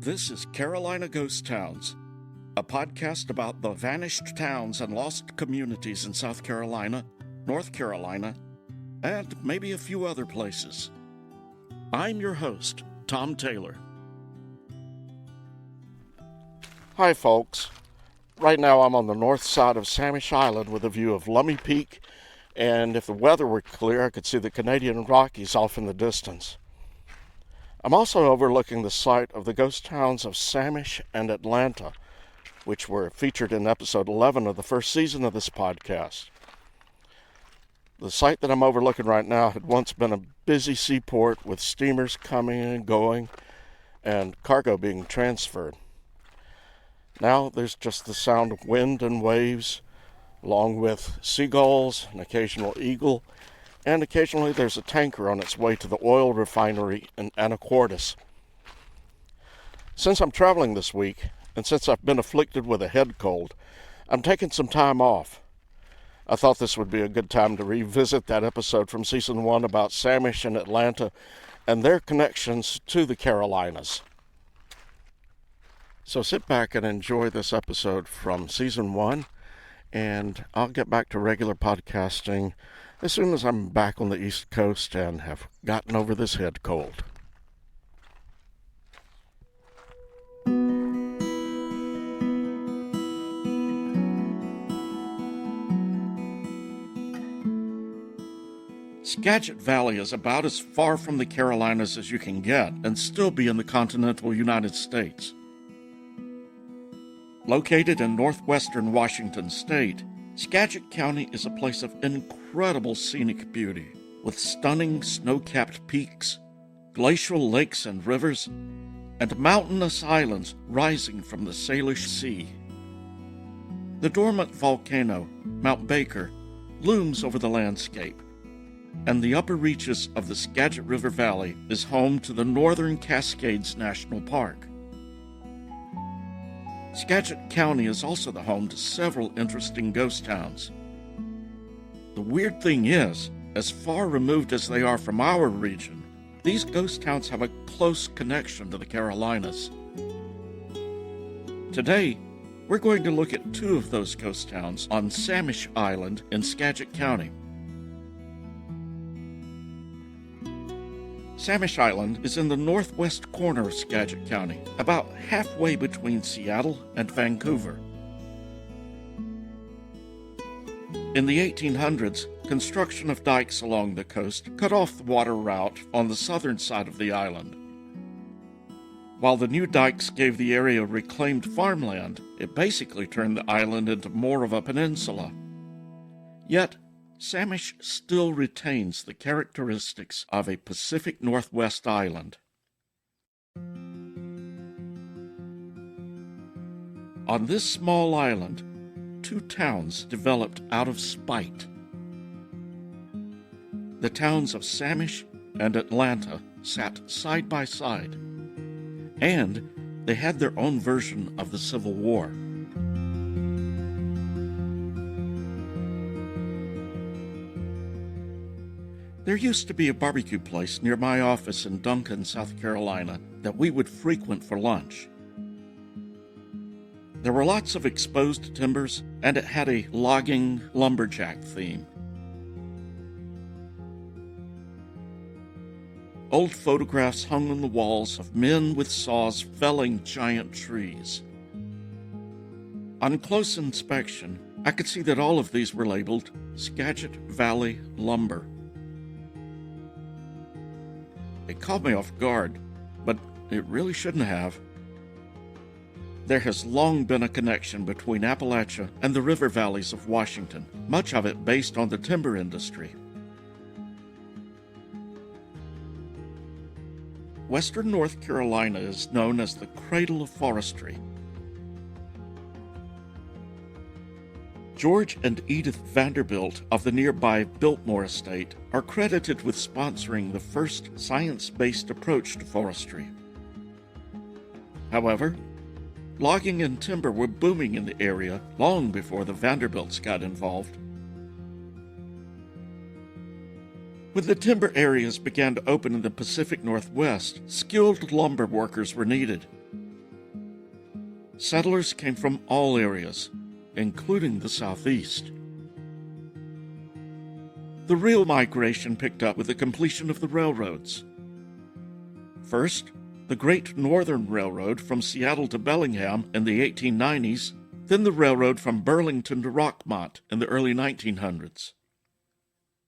This is Carolina Ghost Towns, a podcast about the vanished towns and lost communities in South Carolina, North Carolina, and maybe a few other places. I'm your host, Tom Taylor. Hi, folks. Right now I'm on the north side of Samish Island with a view of Lummi Peak, and if the weather were clear, I could see the Canadian Rockies off in the distance. I'm also overlooking the site of the ghost towns of Samish and Atlanta, which were featured in episode 11 of the first season of this podcast. The site that I'm overlooking right now had once been a busy seaport with steamers coming and going and cargo being transferred. Now there's just the sound of wind and waves, along with seagulls, an occasional eagle, and occasionally there's a tanker on its way to the oil refinery in Anacortes. Since I'm traveling this week, and since I've been afflicted with a head cold, I'm taking some time off. I thought this would be a good time to revisit that episode from Season 1 about Samish and Atlanta and their connections to the Carolinas. So sit back and enjoy this episode from Season 1, and I'll get back to regular podcasting as soon as I'm back on the East Coast and have gotten over this head cold. Skagit Valley is about as far from the Carolinas as you can get and still be in the continental United States. Located in northwestern Washington state, Skagit County is a place of incredible scenic beauty, with stunning snow-capped peaks, glacial lakes and rivers, and mountainous islands rising from the Salish Sea. The dormant volcano, Mount Baker, looms over the landscape, and the upper reaches of the Skagit River Valley is home to the Northern Cascades National Park. Skagit County is also the home to several interesting ghost towns. The weird thing is, as far removed as they are from our region, these ghost towns have a close connection to the Carolinas. Today, we're going to look at two of those ghost towns on Samish Island in Skagit County. Samish Island is in the northwest corner of Skagit County, about halfway between Seattle and Vancouver. In the 1800s, construction of dikes along the coast cut off the water route on the southern side of the island. While the new dikes gave the area reclaimed farmland, it basically turned the island into more of a peninsula. Yet, Samish still retains the characteristics of a Pacific Northwest island. On this small island, two towns developed out of spite. The towns of Samish and Atlanta sat side by side, and they had their own version of the Civil War. There used to be a barbecue place near my office in Duncan, South Carolina, that we would frequent for lunch. There were lots of exposed timbers, and it had a logging lumberjack theme. Old photographs hung on the walls of men with saws felling giant trees. On close inspection, I could see that all of these were labeled Skagit Valley Lumber. It caught me off guard, but it really shouldn't have. There has long been a connection between Appalachia and the river valleys of Washington, much of it based on the timber industry. Western North Carolina is known as the cradle of forestry. George and Edith Vanderbilt of the nearby Biltmore Estate are credited with sponsoring the first science-based approach to forestry. However, logging and timber were booming in the area long before the Vanderbilts got involved. When the timber areas began to open in the Pacific Northwest, skilled lumber workers were needed. Settlers came from all areas, including the southeast. The real migration picked up with the completion of the railroads. First, the Great Northern Railroad from Seattle to Bellingham in the 1890s, then the railroad from Burlington to Rockmont in the early 1900s.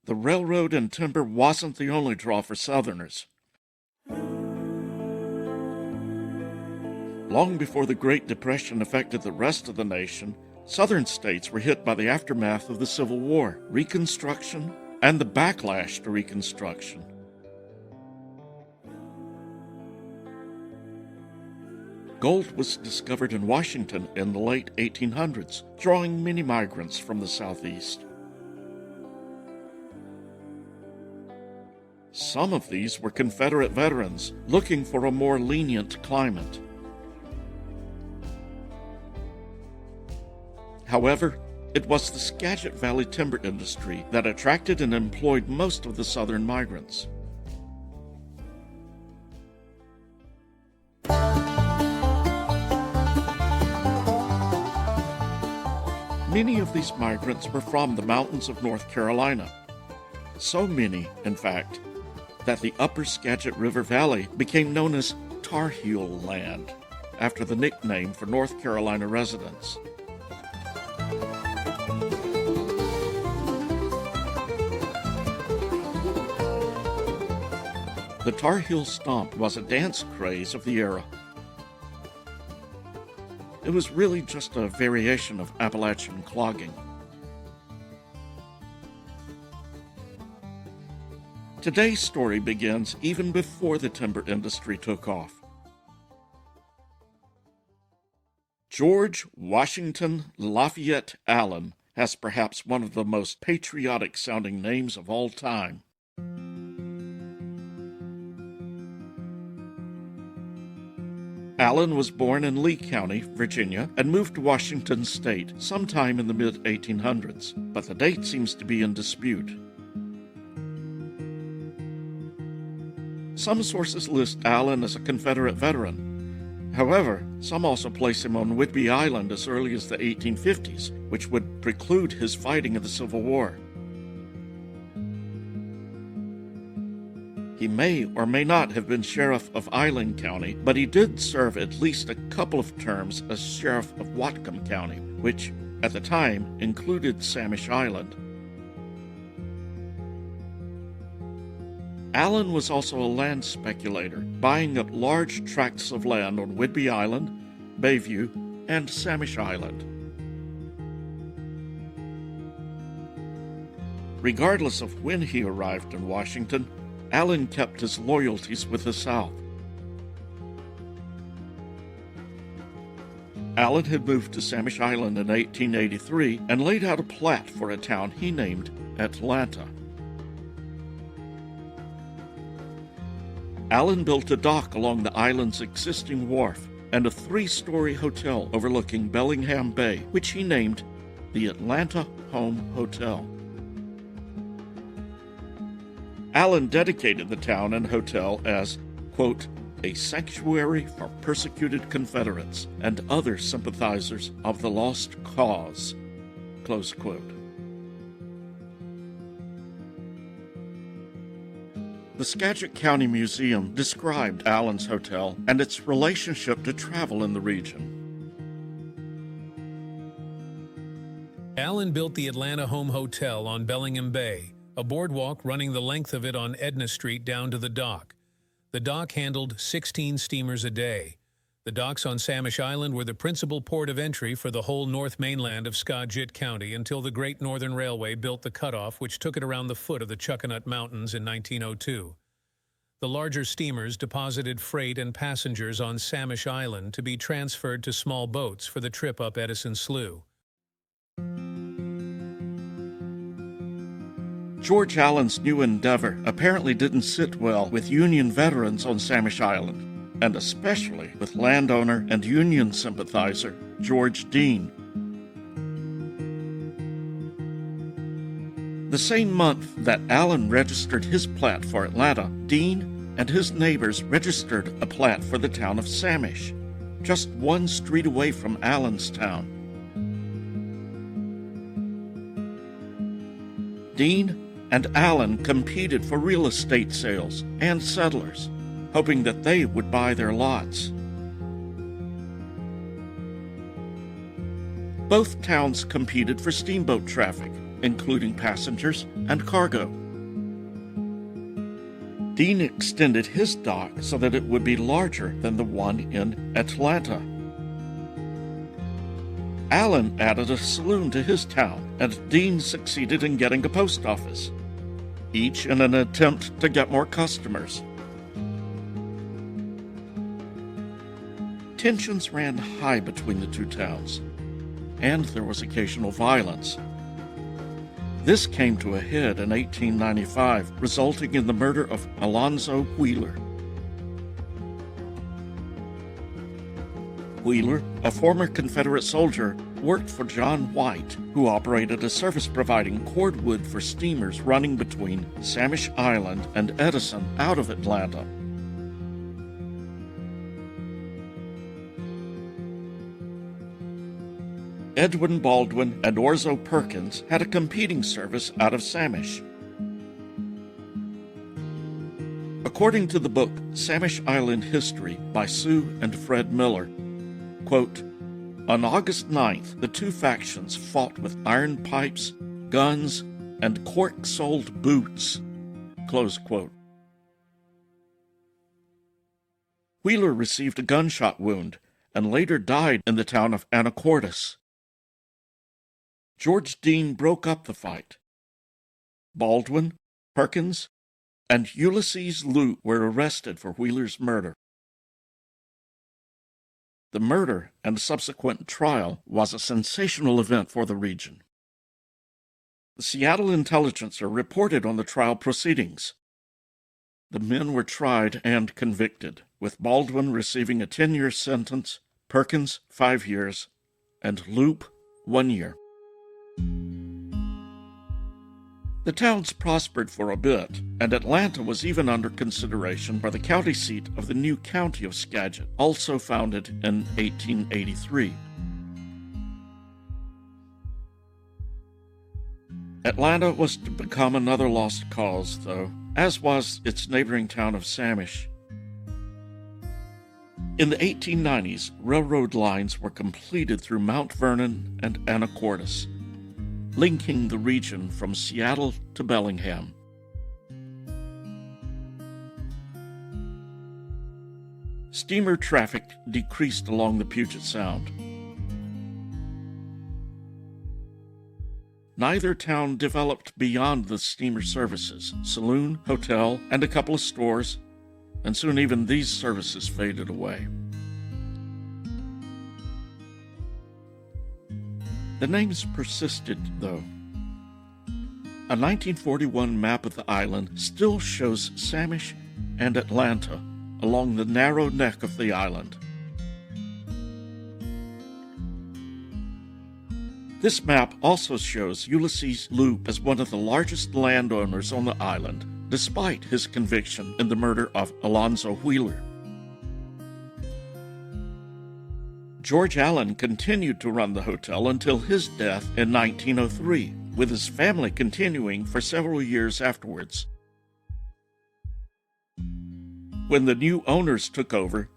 The railroad and timber wasn't the only draw for Southerners. Long before the Great Depression affected the rest of the nation, Southern states were hit by the aftermath of the Civil War, Reconstruction, and the backlash to Reconstruction. Gold was discovered in Washington in the late 1800s, drawing many migrants from the southeast. Some of these were Confederate veterans looking for a more lenient climate. However, it was the Skagit Valley timber industry that attracted and employed most of the southern migrants. Many of these migrants were from the mountains of North Carolina. So many, in fact, that the upper Skagit River Valley became known as Tar Heel Land, after the nickname for North Carolina residents. The Tar Heel Stomp was a dance craze of the era. It was really just a variation of Appalachian clogging. Today's story begins even before the timber industry took off. George Washington Lafayette Allen has perhaps one of the most patriotic-sounding names of all time. Allen was born in Lee County, Virginia, and moved to Washington State sometime in the mid-1800s, but the date seems to be in dispute. Some sources list Allen as a Confederate veteran. However, some also place him on Whidbey Island as early as the 1850s, which would preclude his fighting in the Civil War. He may or may not have been sheriff of Island County, but he did serve at least a couple of terms as sheriff of Whatcom County, which, at the time, included Samish Island. Allen was also a land speculator, buying up large tracts of land on Whidbey Island, Bayview, and Samish Island. Regardless of when he arrived in Washington, Allen kept his loyalties with the South. Allen had moved to Samish Island in 1883 and laid out a plat for a town he named Atlanta. Allen built a dock along the island's existing wharf and a 3-story hotel overlooking Bellingham Bay, which he named the Atlanta Home Hotel. Allen dedicated the town and hotel as, quote, a sanctuary for persecuted Confederates and other sympathizers of the lost cause, close quote. The Skagit County Museum described Allen's hotel and its relationship to travel in the region. Allen built the Atlanta Home Hotel on Bellingham Bay, a boardwalk running the length of it on Edna Street down to the dock. The dock handled 16 steamers a day. The docks on Samish Island were the principal port of entry for the whole north mainland of Skagit County until the Great Northern Railway built the cutoff which took it around the foot of the Chuckanut Mountains in 1902. The larger steamers deposited freight and passengers on Samish Island to be transferred to small boats for the trip up Edison Slough. George Allen's new endeavor apparently didn't sit well with Union veterans on Samish Island, and especially with landowner and Union sympathizer George Dean. The same month that Allen registered his plat for Atlanta, Dean and his neighbors registered a plat for the town of Samish. just one street away from Allenstown. Dean and Allen competed for real estate sales and settlers, hoping that they would buy their lots. Both towns competed for steamboat traffic, including passengers and cargo. Dean extended his dock so that it would be larger than the one in Atlanta. Allen added a saloon to his town, and Dean succeeded in getting a post office, each in an attempt to get more customers. Tensions ran high between the two towns, and there was occasional violence. This came to a head in 1895, resulting in the murder of Alonzo Wheeler. Wheeler, a former Confederate soldier, worked for John White, who operated a service providing cordwood for steamers running between Samish Island and Edison out of Atlanta. Edwin Baldwin and Orzo Perkins had a competing service out of Samish. According to the book Samish Island History by Sue and Fred Miller, quote, on August 9th, the two factions fought with iron pipes, guns, and cork-soled boots, close quote. Wheeler received a gunshot wound and later died in the town of Anacortes. George Dean broke up the fight. Baldwin, Perkins, and Ulysses Lute were arrested for Wheeler's murder. The murder and subsequent trial was a sensational event for the region. The Seattle Intelligencer reported on the trial proceedings. The men were tried and convicted, with Baldwin receiving a 10-year sentence, Perkins 5 years, and Lute 1 year. The towns prospered for a bit, and Atlanta was even under consideration for the county seat of the new county of Skagit, also founded in 1883. Atlanta was to become another lost cause, though, as was its neighboring town of Samish. In the 1890s, railroad lines were completed through Mount Vernon and Anacortes, linking the region from Seattle to Bellingham. Steamer traffic decreased along the Puget Sound. Neither town developed beyond the steamer services, saloon, hotel, and a couple of stores, and soon even these services faded away. The names persisted, though. A 1941 map of the island still shows Samish and Atlanta along the narrow neck of the island. This map also shows Ulysses Lute as one of the largest landowners on the island, despite his conviction in the murder of Alonzo Wheeler. George Allen continued to run the hotel until his death in 1903, with his family continuing for several years afterwards. When the new owners took over,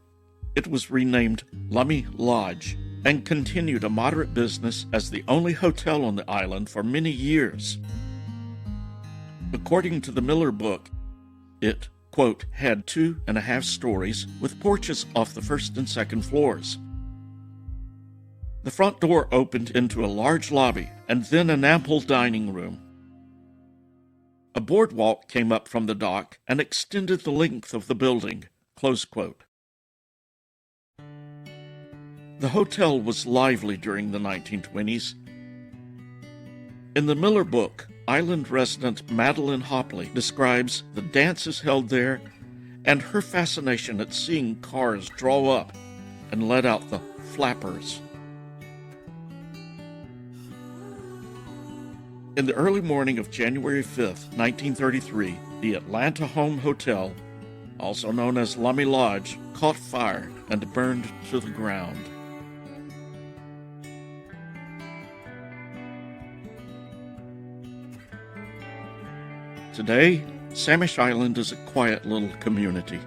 it was renamed Lummi Lodge and continued a moderate business as the only hotel on the island for many years. According to the Miller book, it, quote, had 2.5 stories with porches off the first and second floors. The front door opened into a large lobby and then an ample dining room. A boardwalk came up from the dock and extended the length of the building, close quote. The hotel was lively during the 1920s. In the Miller book, island resident Madeline Hopley describes the dances held there and her fascination at seeing cars draw up and let out the flappers. In the early morning of January 5th, 1933, the Atlanta Home Hotel, also known as Lummi Lodge, caught fire and burned to the ground. Today, Samish Island is a quiet little community.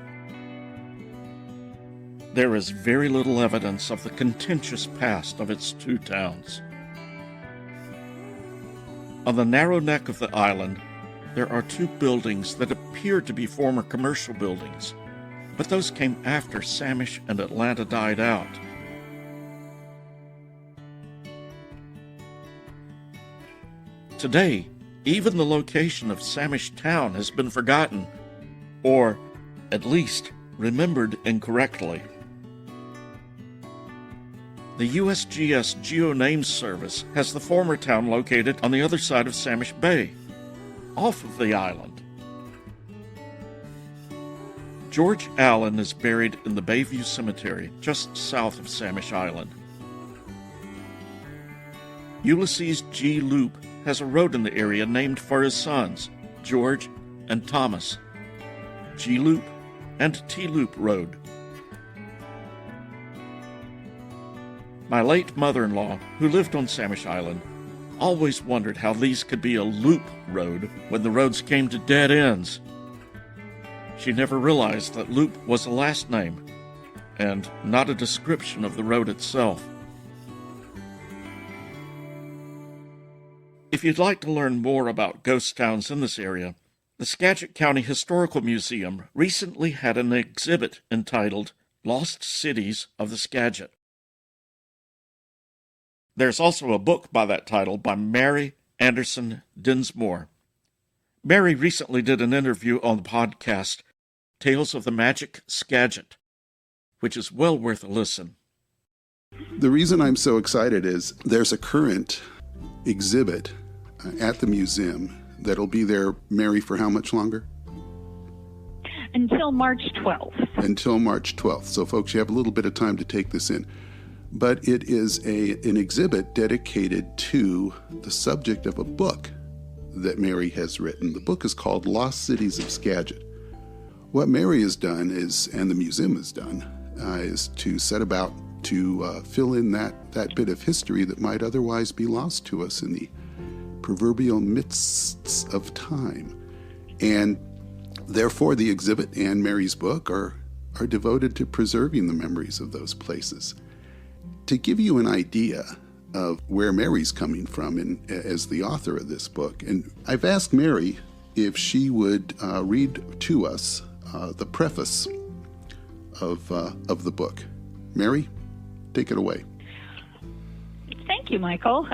There is very little evidence of the contentious past of its two towns. On the narrow neck of the island, there are two buildings that appear to be former commercial buildings, but those came after Samish and Atlanta died out. Today, even the location of Samish Town has been forgotten, or at least remembered incorrectly. The USGS GeoNames Service has the former town located on the other side of Samish Bay, off of the island. George Allen is buried in the Bayview Cemetery, just south of Samish Island. Ulysses G. Loop has a road in the area named for his sons, George and Thomas, G. Loop and T. Loop Road. My late mother-in-law, who lived on Samish Island, always wondered how these could be a loop road when the roads came to dead ends. She never realized that Loop was a last name and not a description of the road itself. If you'd like to learn more about ghost towns in this area, the Skagit County Historical Museum recently had an exhibit entitled Lost Cities of the Skagit. There's also a book by that title by Mary Anderson Dinsmore. Mary recently did an interview on the podcast Tales of the Magic Skagit, which is well worth a listen. The reason I'm so excited is there's a current exhibit at the museum that'll be there, Mary, for how much longer? Until March 12th. Until March 12th. So, folks, you have a little bit of time to take this in. But it is an exhibit dedicated to the subject of a book that Mary has written. The book is called Lost Cities of Skagit. What Mary has done is, and the museum has done, is to set about to fill in that bit of history that might otherwise be lost to us in the proverbial mists of time. And therefore, the exhibit and Mary's book are devoted to preserving the memories of those places. To give you an idea of where Mary's coming from as the author of this book, and I've asked Mary if she would read to us the preface of the book. Mary, take it away. Thank you, Michael.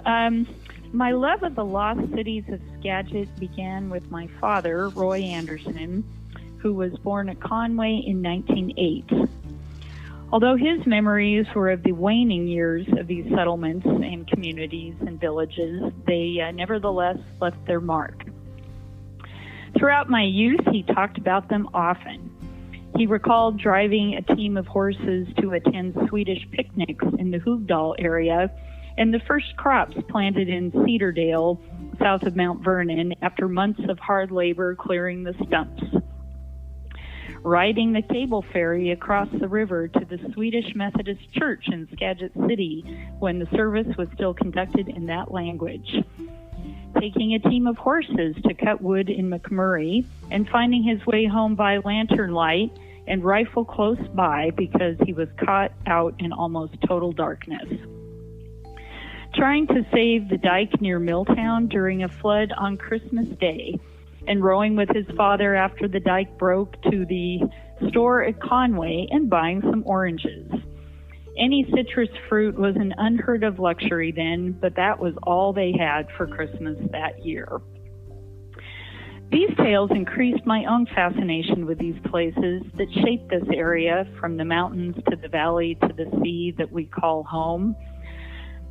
My love of the lost cities of Skagit began with my father, Roy Anderson, who was born at Conway in 1908. Although his memories were of the waning years of these settlements and communities and villages, they nevertheless left their mark. Throughout my youth, he talked about them often. He recalled driving a team of horses to attend Swedish picnics in the Hoogdal area and the first crops planted in Cedardale, south of Mount Vernon, after months of hard labor clearing the stumps. Riding the cable ferry across the river to the Swedish Methodist Church in Skagit City when the service was still conducted in that language. Taking a team of horses to cut wood in McMurray and finding his way home by lantern light and rifle close by because he was caught out in almost total darkness. Trying to save the dike near Milltown during a flood on Christmas Day, and rowing with his father after the dike broke to the store at Conway and buying some oranges. Any citrus fruit was an unheard of luxury then, but that was all they had for Christmas that year. These tales increased my own fascination with these places that shaped this area, from the mountains to the valley to the sea that we call home.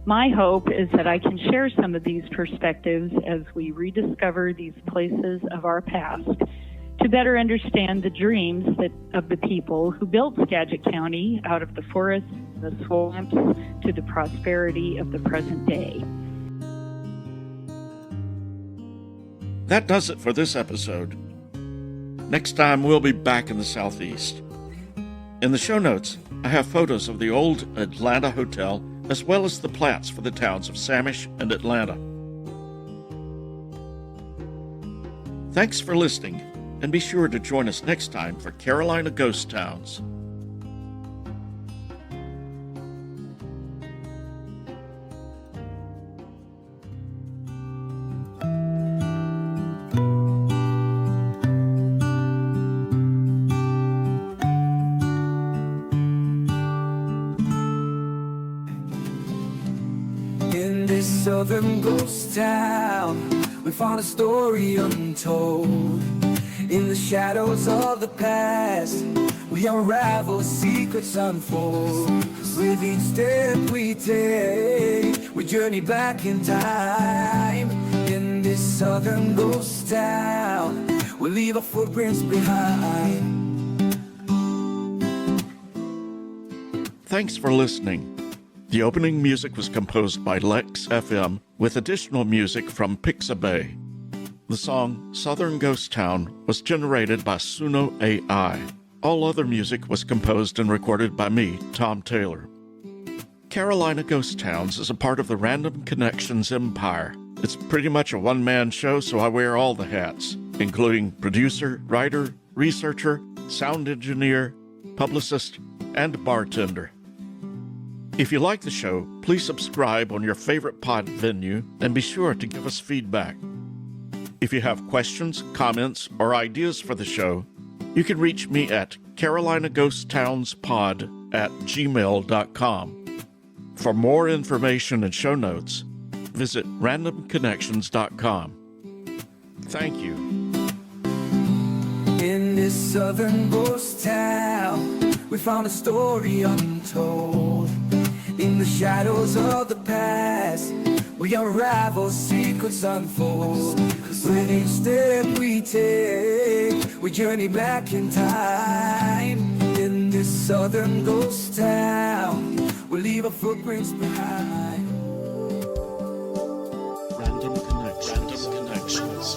My hope is that I can share some of these perspectives as we rediscover these places of our past to better understand the dreams of the people who built Skagit County out of the forests, the swamps, to the prosperity of the present day. That does it for this episode. Next time, we'll be back in the Southeast. In the show notes, I have photos of the old Atlanta Hotel as well as the plats for the towns of Samish and Atlanta. Thanks for listening, and be sure to join us next time for Carolina Ghost Towns. In this southern ghost town, we found a story untold. In the shadows of the past, we unravel, secrets unfold. With each step we take, we journey back in time. In this southern ghost town, we leave our footprints behind. Thanks for listening. The opening music was composed by Lex FM with additional music from Pixabay. The song Southern Ghost Town was generated by Suno AI. All other music was composed and recorded by me, Tom Taylor. Carolina Ghost Towns is a part of the Random Connections empire. It's pretty much a one-man show, so I wear all the hats, including producer, writer, researcher, sound engineer, publicist, and bartender. If you like the show, please subscribe on your favorite pod venue and be sure to give us feedback. If you have questions, comments, or ideas for the show, you can reach me at carolinaghosttownspod@gmail.com. For more information and show notes, visit randomconnections.com. Thank you. In this southern ghost town, we found a story untold. In the shadows of the past, we unravel, secrets unfold. With each step we take, we journey back in time. In this southern ghost town, we leave our footprints behind. Random Connections.